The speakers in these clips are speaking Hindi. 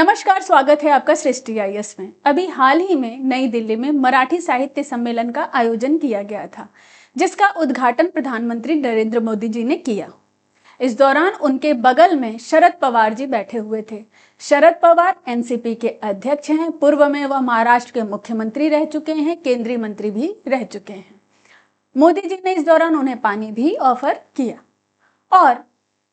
नमस्कार, स्वागत है आपका सृष्टि आईएएस में। अभी हाल ही में नई दिल्ली में मराठी साहित्य सम्मेलन का आयोजन किया गया था, जिसका उद्घाटन प्रधानमंत्री नरेंद्र मोदी जी ने किया। इस दौरान उनके बगल में शरद पवार जी बैठे हुए थे। शरद पवार एनसीपी के अध्यक्ष हैं। पूर्व में वह महाराष्ट्र के मुख्यमंत्री रह चुके हैं, केंद्रीय मंत्री भी रह चुके हैं। मोदी जी ने इस दौरान उन्हें पानी भी ऑफर किया। और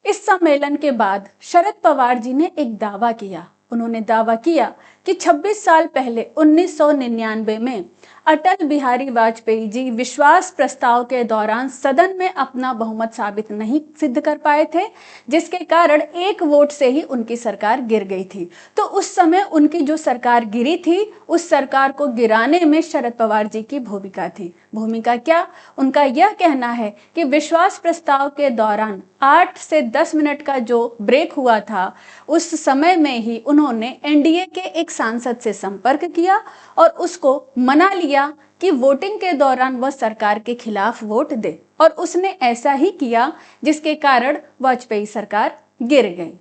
इस सम्मेलन के बाद शरद पवार जी ने एक दावा किया। उन्होंने दावा किया कि 26 साल पहले 1999 में अटल बिहारी वाजपेयी जी विश्वास प्रस्ताव के दौरान सदन में अपना बहुमत साबित नहीं सिद्ध कर पाए थे, जिसके कारण एक वोट से ही उनकी सरकार गिर गई थी। तो उस समय उनकी जो सरकार गिरी थी, उस सरकार को गिराने में शरद पवार जी की भूमिका थी। भूमिका क्या? उनका यह कहना है कि विश्वास प्रस्ताव के दौरान 8 से 10 मिनट का जो ब्रेक हुआ था, उस समय में ही उन्होंने एनडीए के एक सांसद से संपर्क किया और उसको मना लिया कि वोटिंग के दौरान वह सरकार के खिलाफ वोट दे, और उसने ऐसा ही किया, जिसके कारण वाजपेयी सरकार गिर गई।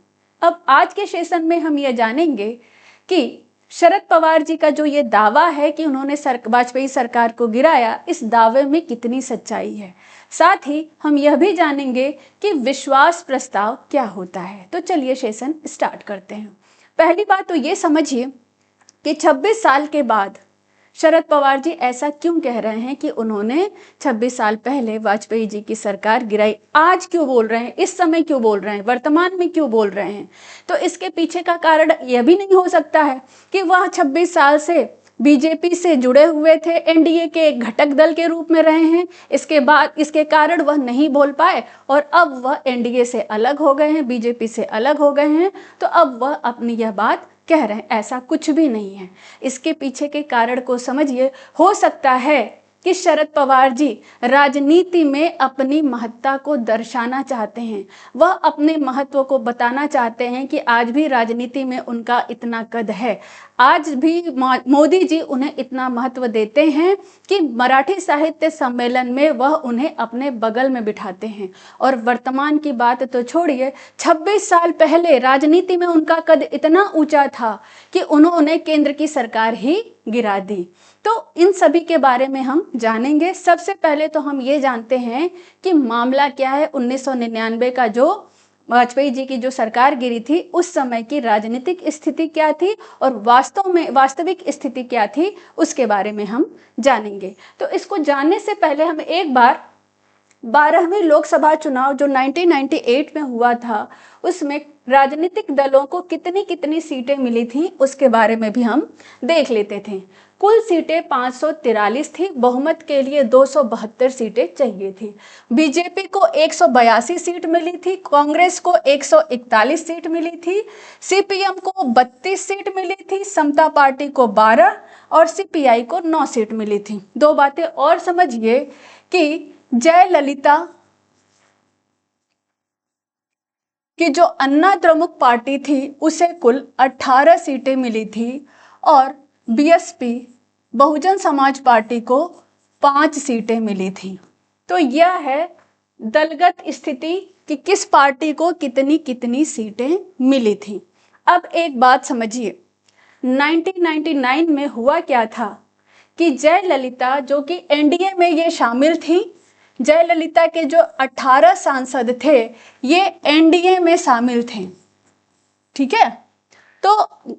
अब आज के सेशन में हम यह जानेंगे कि शरद पवार जी का जो ये दावा है कि उन्होंने वाजपेयी सरकार को गिराया, इस दावे में कितनी सच्चाई है। साथ ही हम यह भी जानेंगे कि विश्वास प्रस्ताव क्या होता है। तो चलिए सेशन स्टार्ट करते हैं। पहली बात तो ये समझिए कि 26 साल के बाद शरद पवार जी ऐसा क्यों कह रहे हैं कि उन्होंने 26 साल पहले वाजपेयी जी की सरकार गिराई। आज क्यों बोल रहे हैं, इस समय क्यों बोल रहे हैं, वर्तमान में क्यों बोल रहे हैं? तो इसके पीछे का कारण यह भी नहीं हो सकता है कि वह 26 साल से बीजेपी से जुड़े हुए थे, एनडीए के एक घटक दल के रूप में रहे हैं। इसके कारण वह नहीं बोल पाए और अब वह एनडीए से अलग हो गए हैं, बीजेपी से अलग हो गए हैं, तो अब वह अपनी यह बात कह रहे हैं। ऐसा कुछ भी नहीं है। इसके पीछे के कारण को समझिए। हो सकता है कि शरद पवार जी राजनीति में अपनी महत्ता को दर्शाना चाहते हैं। वह अपने महत्व को बताना चाहते हैं कि आज भी राजनीति में उनका इतना कद है, आज भी मोदी जी उन्हें इतना महत्व देते हैं कि मराठी साहित्य सम्मेलन में वह उन्हें अपने बगल में बिठाते हैं। और वर्तमान की बात तो छोड़िए, 26 साल पहले राजनीति में उनका कद इतना ऊंचा था कि उन्होंने केंद्र की सरकार ही गिरा दी। तो इन सभी के बारे में हम जानेंगे। सबसे पहले तो हम ये जानते हैं कि मामला क्या है। 1999 का जो वाजपेयी जी की जो सरकार गिरी थी, उस समय की राजनीतिक स्थिति क्या थी और वास्तविक स्थिति क्या थी, उसके बारे में हम जानेंगे। तो इसको जानने से पहले हम एक बार 12वें लोकसभा चुनाव जो 1998 में हुआ था, उसमें राजनीतिक दलों को कितनी कितनी सीटें मिली थी, उसके बारे में भी हम देख लेते थे। कुल सीटें 543 थी। बहुमत के लिए 272 सीटें चाहिए थी। बीजेपी को 182 सीट मिली थी, कांग्रेस को 141 सीट मिली थी, सीपीएम को 32 सीट मिली थी, समता पार्टी को 12 और सीपीआई को 9 सीट मिली थी। दो बातें और समझिए कि जयललिता कि जो अन्ना द्रमुक पार्टी थी, उसे कुल 18 सीटें मिली थी और बीएसपी बहुजन समाज पार्टी को 5 सीटें मिली थी। तो यह है दलगत स्थिति कि किस पार्टी को कितनी कितनी सीटें मिली थी। अब एक बात समझिए, 1999 में हुआ क्या था कि जयललिता, जो कि एनडीए में ये शामिल थी, जयललिता के जो 18 सांसद थे, ये एनडीए में शामिल थे। ठीक है। तो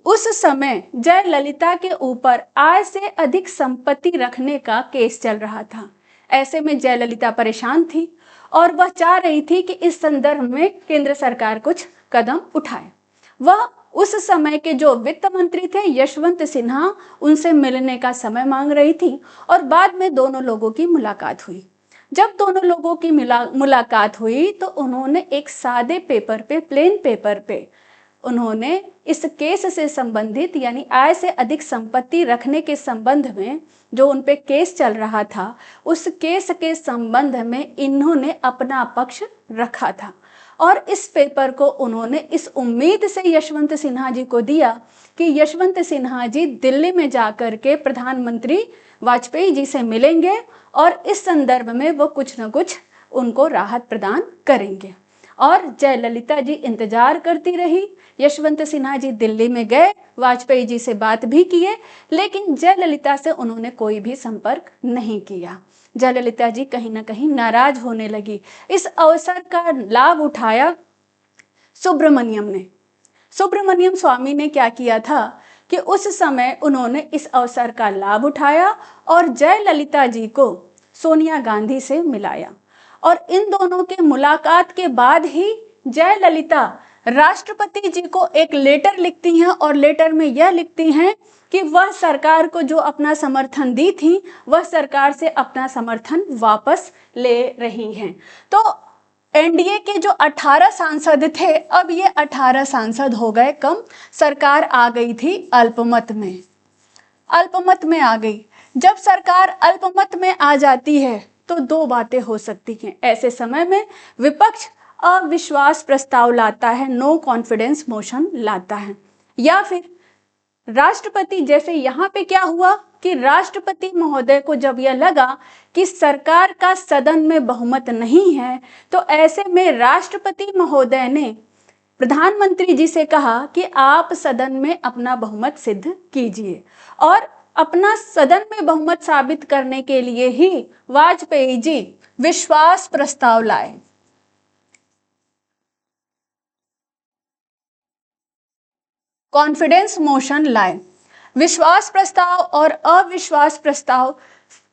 उस समय जयललिता के ऊपर आय से अधिक संपत्ति रखने का केस चल रहा था। ऐसे में जयललिता परेशान थी और वह चाह रही थी कि इस संदर्भ में केंद्र सरकार कुछ कदम उठाए। वह उस समय के जो वित्त मंत्री थे यशवंत सिन्हा, उनसे मिलने का समय मांग रही थी और बाद में दोनों लोगों की मुलाकात हुई। जब दोनों लोगों की मुलाकात हुई तो उन्होंने एक सादे पेपर पे, प्लेन पेपर पे, उन्होंने इस केस से संबंधित यानी आय से अधिक संपत्ति रखने के संबंध में जो उन पे केस चल रहा था, उस केस के संबंध में इन्होंने अपना पक्ष रखा था। और इस पेपर को उन्होंने इस उम्मीद से यशवंत सिन्हा जी को दिया कि यशवंत सिन्हा जी दिल्ली में जाकर के प्रधानमंत्री वाजपेयी जी से मिलेंगे और इस संदर्भ में वो कुछ न कुछ उनको राहत प्रदान करेंगे। और जयललिता जी इंतजार करती रही। यशवंत सिन्हा जी दिल्ली में गए, वाजपेयी जी से बात भी किए, लेकिन जयललिता से उन्होंने कोई भी संपर्क नहीं किया। जयललिता जी कहीं ना कहीं नाराज होने लगी। इस अवसर का लाभ उठाया सुब्रमण्यम ने। सुब्रमण्यम स्वामी ने क्या किया था कि उस समय उन्होंने इस अवसर का लाभ उठाया और जयललिता जी को सोनिया गांधी से मिलाया, और इन दोनों के मुलाकात के बाद ही जयललिता राष्ट्रपति जी को एक लेटर लिखती हैं, और लेटर में यह लिखती हैं कि वह सरकार को जो अपना समर्थन दी थी, वह सरकार से अपना समर्थन वापस ले रही हैं। तो एनडीए के जो 18 सांसद थे, अब ये 18 सांसद हो गए कम। सरकार आ गई थी अल्पमत में, अल्पमत में आ गई। जब सरकार अल्पमत में आ जाती है तो दो बातें हो सकती हैं। ऐसे समय में विपक्ष अविश्वास प्रस्ताव लाता है, नो कॉन्फिडेंस मोशन लाता है, या फिर राष्ट्रपति, जैसे यहाँ पे क्या हुआ कि राष्ट्रपति महोदय को जब यह लगा कि सरकार का सदन में बहुमत नहीं है, तो ऐसे में राष्ट्रपति महोदय ने प्रधानमंत्री जी से कहा कि आप सदन में अपना बहुमत सिद्ध कीजिए, और अपना सदन में बहुमत साबित करने के लिए ही वाजपेयी जी विश्वास प्रस्ताव लाए। कॉन्फिडेंस मोशन लाए। विश्वास प्रस्ताव और अविश्वास प्रस्ताव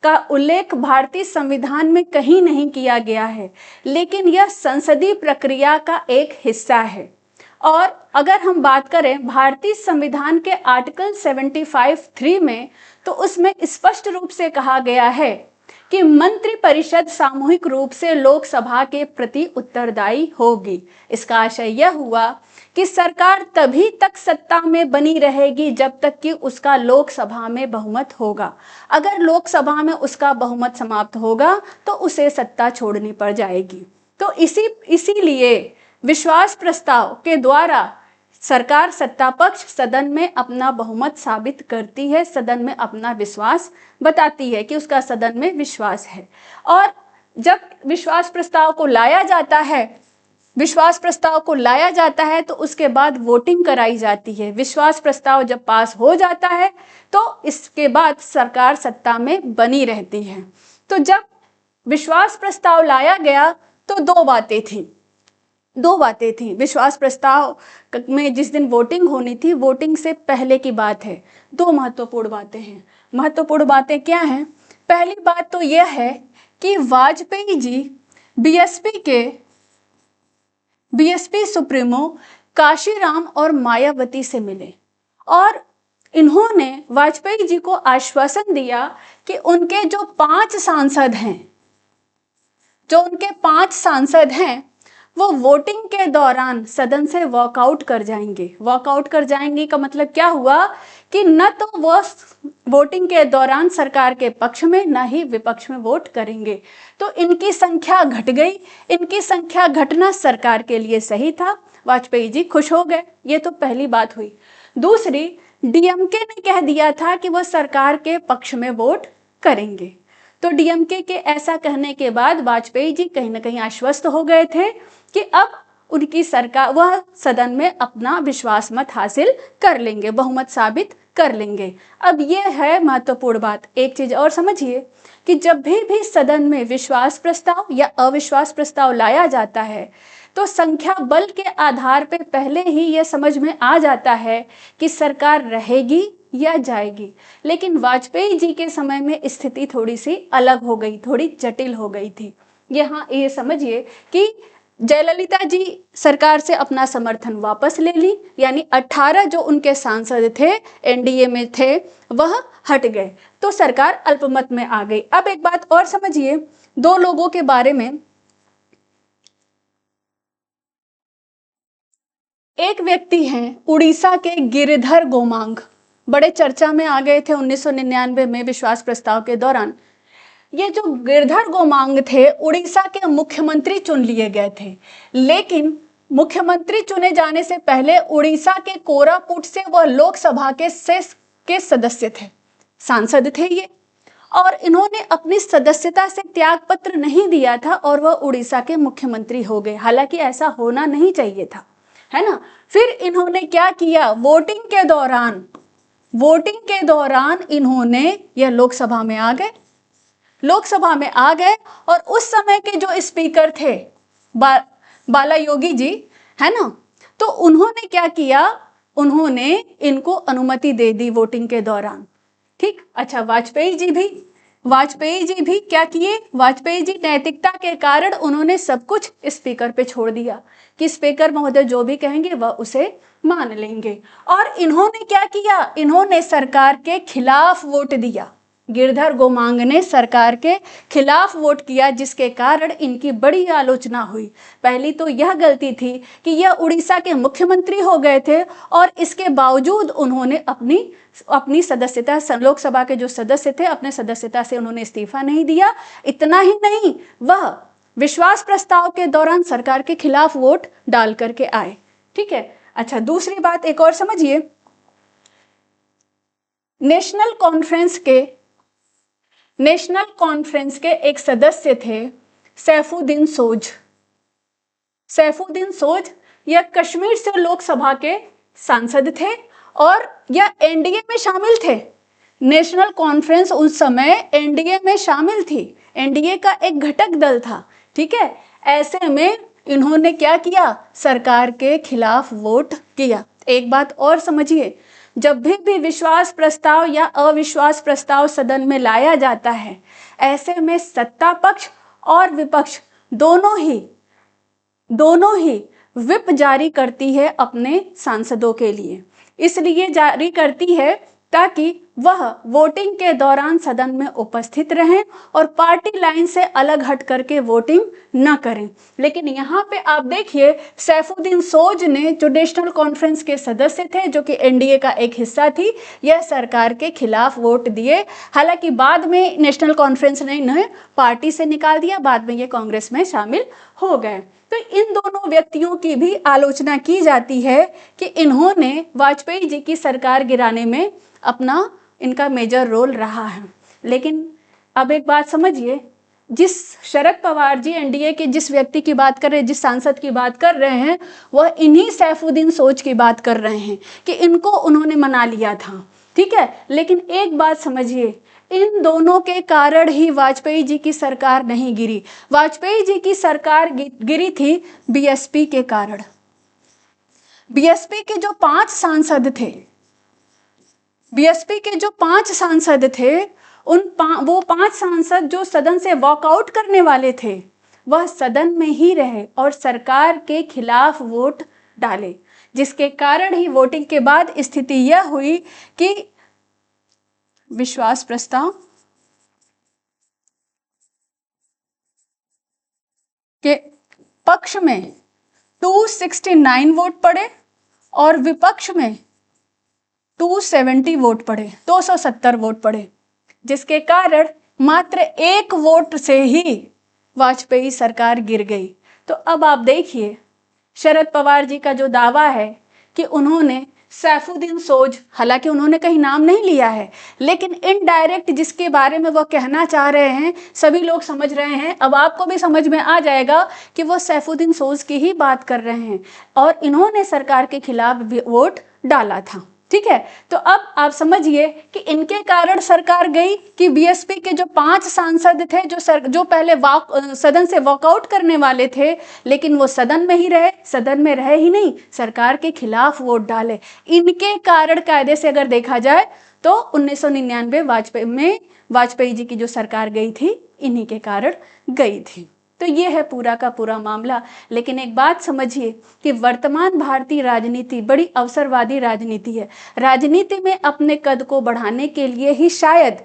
का उल्लेख भारतीय संविधान में कहीं नहीं किया गया है, लेकिन यह संसदीय प्रक्रिया का एक हिस्सा है। और अगर हम बात करें भारतीय संविधान के आर्टिकल 75(3) में, तो उसमें स्पष्ट रूप से कहा गया है कि मंत्रिपरिषद सामूहिक रूप से लोकसभा के प्रति उत्तरदायी होगी। इसका आशय यह हुआ कि सरकार तभी तक सत्ता में बनी रहेगी जब तक कि उसका लोकसभा में बहुमत होगा। अगर लोकसभा में उसका बहुमत समाप्त होगा तो उसे सत्ता छोड़नी पड़ जाएगी। तो इसीलिए विश्वास प्रस्ताव के द्वारा सरकार सत्ता पक्ष सदन में अपना बहुमत साबित करती है, सदन में अपना विश्वास बताती है कि उसका सदन में विश्वास है। और जब विश्वास प्रस्ताव को लाया जाता है तो उसके बाद वोटिंग कराई जाती है। विश्वास प्रस्ताव जब पास हो जाता है तो इसके बाद सरकार सत्ता में बनी रहती है। तो जब विश्वास प्रस्ताव लाया गया तो दो बातें थी। विश्वास प्रस्ताव में जिस दिन वोटिंग होनी थी, वोटिंग से पहले की बात है। दो महत्वपूर्ण बातें हैं। महत्वपूर्ण बातें क्या हैं? पहली बात तो यह है कि वाजपेयी जी बीएसपी सुप्रीमो काशीराम और मायावती से मिले, और इन्होंने वाजपेयी जी को आश्वासन दिया कि उनके जो 5 सांसद हैं वो वोटिंग के दौरान सदन से वॉकआउट कर जाएंगे। वॉकआउट कर जाएंगे का मतलब क्या हुआ कि न तो वो वोटिंग के दौरान सरकार के पक्ष में न ही विपक्ष में वोट करेंगे। तो इनकी संख्या घट गई। इनकी संख्या घटना सरकार के लिए सही था। वाजपेयी जी खुश हो गए। ये तो पहली बात हुई। दूसरी, डीएमके ने कह दिया था कि वो सरकार के पक्ष में वोट करेंगे। तो डीएमके के ऐसा कहने के बाद वाजपेयी जी कहीं ना कहीं आश्वस्त हो गए थे कि अब उनकी सरकार, वह सदन में अपना विश्वास मत हासिल कर लेंगे, बहुमत साबित कर लेंगे। अब यह है महत्वपूर्ण बात। एक चीज और समझिए कि जब भी सदन में विश्वास प्रस्ताव या अविश्वास प्रस्ताव लाया जाता है तो संख्या बल के आधार पर पहले ही यह समझ में आ जाता है कि सरकार रहेगी या जाएगी। लेकिन वाजपेयी जी के समय में स्थिति थोड़ी सी अलग हो गई, थोड़ी जटिल हो गई थी। यहाँ ये समझिए कि जयललिता जी सरकार से अपना समर्थन वापस ले ली, यानी 18 जो उनके सांसद थे एनडीए में थे वह हट गए, तो सरकार अल्पमत में आ गई। अब एक बात और समझिए, दो लोगों के बारे में। एक व्यक्ति हैं उड़ीसा के गिरिधर गोमांग, बड़े चर्चा में आ गए थे 1999 में विश्वास प्रस्ताव के दौरान। ये जो गिरधर गोमांग थे उड़ीसा के मुख्यमंत्री चुन लिए गए थे, लेकिन मुख्यमंत्री चुने जाने से पहले उड़ीसा के कोरापुट से वह लोकसभा के सदस्य थे, सांसद थे ये। और इन्होंने अपनी सदस्यता से त्याग पत्र नहीं दिया था और वह उड़ीसा के मुख्यमंत्री हो गए। हालांकि ऐसा होना नहीं चाहिए था, है ना। फिर इन्होंने क्या किया, वोटिंग के दौरान इन्होंने, यह लोकसभा में आ गए और उस समय के जो स्पीकर थे बाला योगी जी, है ना, तो उन्होंने क्या किया, उन्होंने इनको अनुमति दे दी वोटिंग के दौरान। ठीक। अच्छा, वाजपेयी जी भी क्या किए, वाजपेयी जी नैतिकता के कारण उन्होंने सब कुछ स्पीकर पे छोड़ दिया कि स्पीकर महोदय जो भी कहेंगे वह उसे मान लेंगे। और इन्होंने क्या किया, इन्होंने सरकार के खिलाफ वोट दिया। गिरधर गोमांग ने सरकार के खिलाफ वोट किया, जिसके कारण इनकी बड़ी आलोचना हुई। पहली तो यह गलती थी कि यह उड़ीसा के मुख्यमंत्री हो गए थे और इसके बावजूद उन्होंने अपनी सदस्यता, लोकसभा के जो सदस्य थे, अपने सदस्यता से उन्होंने इस्तीफा नहीं दिया। इतना ही नहीं, वह विश्वास प्रस्ताव के दौरान सरकार के खिलाफ वोट डाल करके आए। ठीक है। अच्छा, दूसरी बात एक और समझिए, नेशनल कॉन्फ्रेंस के एक सदस्य थे सैफुद्दीन सोज। यह कश्मीर से लोकसभा के सांसद थे और यह एनडीए में शामिल थे। नेशनल कॉन्फ्रेंस उस समय एनडीए में शामिल थी, एनडीए का एक घटक दल था। ठीक है। ऐसे में इन्होंने क्या किया, सरकार के खिलाफ वोट किया। एक बात और समझिए, जब भी विश्वास प्रस्ताव या अविश्वास प्रस्ताव सदन में लाया जाता है, ऐसे में सत्ता पक्ष और विपक्ष दोनों ही व्हिप जारी करती है अपने सांसदों के लिए। इसलिए जारी करती है ताकि वह वोटिंग के दौरान सदन में उपस्थित रहें और पार्टी लाइन से अलग हट करके वोटिंग न करें। लेकिन यहाँ पे आप देखिए, सैफुद्दीन सोज ने, जो नेशनल कॉन्फ्रेंस के सदस्य थे, जो कि एनडीए का एक हिस्सा थी, यह सरकार के खिलाफ वोट दिए। हालांकि बाद में नेशनल कॉन्फ्रेंस ने इन्हें पार्टी से निकाल दिया, बाद में ये कांग्रेस में शामिल हो गए। तो इन दोनों व्यक्तियों की भी आलोचना की जाती है कि इन्होंने वाजपेयी जी की सरकार गिराने में अपना, इनका मेजर रोल रहा है। लेकिन अब एक बात समझिए, जिस शरद पवार जी एनडीए के जिस व्यक्ति की बात कर रहे हैं, जिस सांसद की बात कर रहे हैं, वह इन्हीं सैफुद्दीन सोज की बात कर रहे हैं कि इनको उन्होंने मना लिया था। ठीक है। लेकिन एक बात समझिए, इन दोनों के कारण ही वाजपेयी जी की सरकार नहीं गिरी। वाजपेयी जी की सरकार गिरी थी बीएसपी के कारण। बीएसपी के जो 5 सांसद थे, वो 5 सांसद जो सदन से वॉकआउट करने वाले थे, वह सदन में ही रहे और सरकार के खिलाफ वोट डाले, जिसके कारण ही वोटिंग के बाद स्थिति यह हुई कि विश्वास प्रस्ताव के पक्ष में 269 वोट पड़े और विपक्ष में 270 वोट पड़े, 270 वोट पड़े, जिसके कारण मात्र 1 वोट से ही वाजपेयी सरकार गिर गई। तो अब आप देखिए, शरद पवार जी का जो दावा है कि उन्होंने सैफुद्दीन सोज, हालांकि उन्होंने कहीं नाम नहीं लिया है, लेकिन इनडायरेक्ट जिसके बारे में वो कहना चाह रहे हैं, सभी लोग समझ रहे हैं। अब आपको भी समझ में आ जाएगा कि वो सैफुद्दीन सोज की ही बात कर रहे हैं और इन्होंने सरकार के खिलाफ वोट डाला था। ठीक है। तो अब आप समझिए कि इनके कारण सरकार गई कि बीएसपी के जो 5 सांसद थे, जो पहले सदन से वॉकआउट करने वाले थे, लेकिन वो सदन में रहे ही नहीं, सरकार के खिलाफ वोट डाले। इनके कारण कायदे से अगर देखा जाए तो 1999 वाजपेयी जी की जो सरकार गई थी, इन्हीं के कारण गई थी। तो ये है पूरा का पूरा मामला। लेकिन एक बात समझिए कि वर्तमान भारतीय राजनीति बड़ी अवसरवादी राजनीति है। राजनीति में अपने कद को बढ़ाने के लिए ही शायद,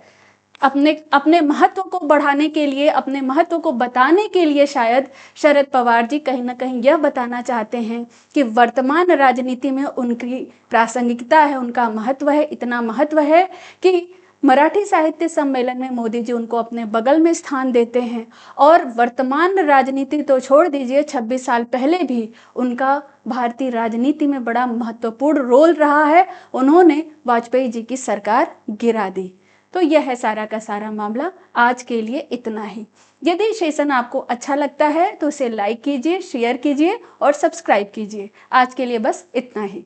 अपने महत्व को बढ़ाने के लिए, अपने महत्व को बताने के लिए शायद शरद पवार जी कहीं ना कहीं यह बताना चाहते हैं कि वर्तमान राजनीति में उनकी प्रासंगिकता है, उनका महत्व है, इतना महत्व है कि मराठी साहित्य सम्मेलन में मोदी जी उनको अपने बगल में स्थान देते हैं। और वर्तमान राजनीति तो छोड़ दीजिए, 26 साल पहले भी उनका भारतीय राजनीति में बड़ा महत्वपूर्ण रोल रहा है। उन्होंने वाजपेयी जी की सरकार गिरा दी। तो यह है सारा का सारा मामला। आज के लिए इतना ही। यदि सेशन आपको अच्छा लगता है तो इसे लाइक कीजिए, शेयर कीजिए और सब्सक्राइब कीजिए। आज के लिए बस इतना ही।